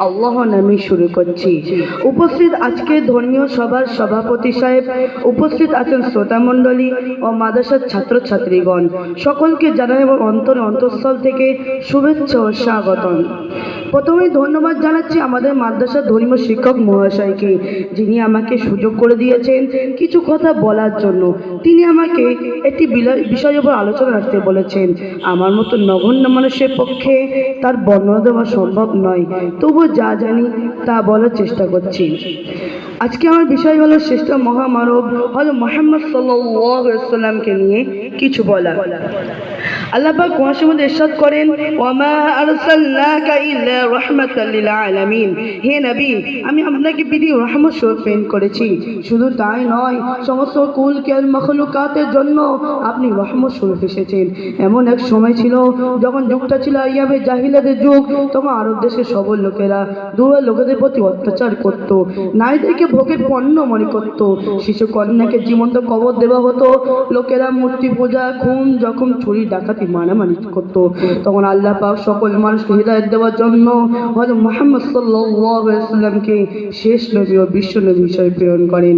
আল্লাহ নামে শুরু করছি। উপস্থিত আজকে ধর্মীয় সভার সভাপতি সাহেব, উপস্থিত আছেন শ্রোতা মণ্ডলী ও মাদ্রাসার ছাত্রছাত্রীগণ, সকলকে জানাই এবং অন্তঃস্থল থেকে শুভেচ্ছা ও স্বাগতম। প্রথমেই ধন্যবাদ জানাচ্ছি আমাদের মাদ্রাসার ধর্মীয় শিক্ষক মহাশয়কে, যিনি আমাকে সুযোগ করে দিয়েছেন কিছু কথা বলার জন্য। তিনি আমাকে একটি বিষয়ের উপর আলোচনা রাখতে বলেছেন। আমার মতো নগণ্য মানুষের পক্ষে তার বর্ণনা দেওয়া সম্ভব নয়, তবু যা জানি তা বলার চেষ্টা করছি। আজকে আমার বিষয় হলো শ্রেষ্ঠ মহামানব হযরত মুহাম্মদ সাল্লাল্লাহু আলাইহি ওয়াসাল্লামকে নিয়ে কিছু বলা। আল্লাহ পাক কোরআনের মধ্যে ইরশাদ করেন, ওয়ামা আরসালনাকা ইল্লা রাহমাতাল লিল আলামিন। হে নবী, আমি আপনাকে পৃথিবীর রহমত স্বরূপ প্রেরণ করেছি। শুধু তাই নয়, সমস্ত কুল কায়ন মাখলুকাতের জন্য আপনি রহমত স্বরূপ এসেছেন। এমন এক সময় ছিল যখন যুগটা ছিল আইয়ামে জাহিলিয়াতের যুগ। তখন আরব দেশের সবল লোকেরা দুর্বল লোকেদের প্রতি অত্যাচার করত, নারীদেরকে ভোগের পণ্য মনে করত, শিশু কন্যাকে জীবন্ত কবর দেওয়া হতো, লোকেরা মূর্তি পূজা, খুন, জখম, চুরি, ডাকাতি, মারামারি করত। তখন আল্লাহ পাক সকল মানুষকে হিদায়াত দেওয়ার জন্য হযরত মুহাম্মদ সাল্লাল্লাহু আলাইহি ওয়াসাল্লামকে শেষ নবী ও বিশ্ব নবী হিসেবে প্রেরণ করেন।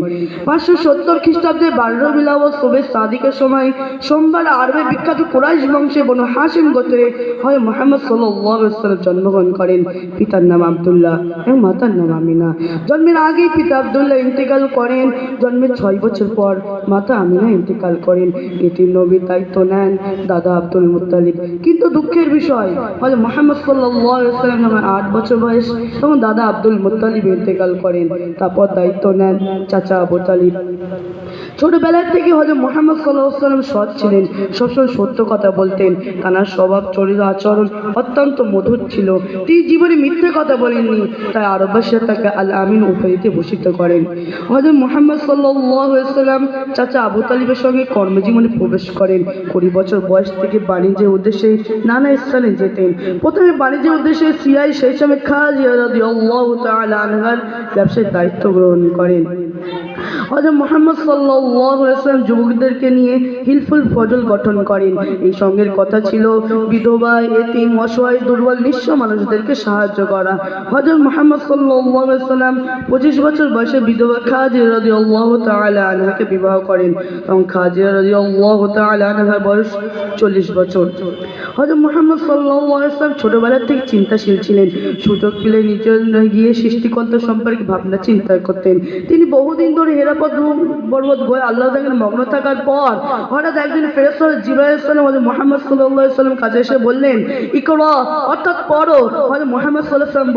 570 খ্রিস্টাব্দে 12 রবিউল আউয়াল শবে সাদিকের সময় সোমবার আরবের বিখ্যাত কুরাইশ বংশে বনু হাশিম গোত্রে হযরত মুহাম্মদ সাল্লাল্লাহু আলাইহি ওয়াসাল্লাম জন্মগ্রহণ করেন। পিতার নাম আব্দুল্লাহ এবং মাতার নাম আমিনা। জন্মের আগেই পিতা আব্দুল্লাহ ইন্তেকাল করেন। জন্মের 6 বছর পর মাতা আমিনা ইন্তেকাল করেন। এটি নবীর দায়িত্ব নেন দাদা আব্দুল মুত্তালিব। কিন্তু দুঃখের বিষয়, হযরত মুহাম্মদ সাল্লাল্লাহু আলাইহি ওয়াসাল্লাম যখন 8 বছর বয়স, তখন দাদা আব্দুল মুত্তালিব ইন্তেকাল করেন। তারপর দায়িত্ব নেন চাচা আবু তালিব। ছোটবেলার থেকে হযরত মুহাম্মদ সাল্লাল্লাহু আলাইহি ওয়াসাল্লাম সৎ ছিলেন, সবসময় সত্য কথা বলতেন। তার স্বভাব, চরিত্র, আচরণ অত্যন্ত মধুর ছিল। তিনি জীবনে মিথ্যে কথা বলেননি, তাই আরববাসীরা তাকে আল আমিন উপাধিতে ভূষিত করেন। হযরত মুহাম্মদ সাল্লাল্লাহু আলাইহি ওয়াসাল্লাম চাচা আবু তালিবের সঙ্গে কর্মজীবনে প্রবেশ করেন। 20 বছর বয়স থেকে বাণিজ্যের উদ্দেশ্যে নানা স্থানে যেতেন। প্রথমে বাণিজ্যের উদ্দেশ্যে সিরিয়ায়, সেই সময় খাদিজা রাদিয়াল্লাহু তাআলা আনহার ব্যবসায় দায়িত্ব গ্রহণ করেন। হযরত মুহাম্মদ সাল্লাল্লাহু আলাইহি ওয়াসাল্লাম যুবকদেরকে নিয়ে হিলফুল ফজল গঠন করেন। এই সঙ্গের কথা ছিল বিধবা, এতিম, অসহায়, দুর্বল, নিঃস্ব মানুষদেরকে সাহায্য করা। হযরত মুহাম্মদ সাল্লাল্লাহু আলাইহি ওয়াসাল্লাম 25 বছর বয়সে বিধবা খাদিজা রাদিয়াল্লাহু তাআলা আনহাকে বিবাহ করেন। তখন খাদিজা রাদিয়াল্লাহু তাআলা আনহার বয়স 40 বছর। হযরত মুহাম্মদ সাল্লাল্লাহু আলাইহি ওয়াসাল্লাম ছোটবেলা থেকে চিন্তাশীল ছিলেন। সুযোগ পেলে নিজের গিয়ে সৃষ্টিকর্তা সম্পর্কে ভাবনা চিন্তা করতেন। তিনি বহুদিন ধরে হেরা পর্বত গয়ে আল্লাহ তাআলার মগ্ন থাকার পর হঠাৎ একদিন ফেরেশতা জিবরাইল আলাইহিস সালাম হযরত মুহাম্মদ সাল্লাল্লাহু আলাইহি ওয়াসাল্লাম কাছে এসে বললেন, ইকরা, অর্থাৎ পড়ো। হযরত মুহাম্মদ সাল্লাল্লাহু আলাইহি ওয়াসাল্লাম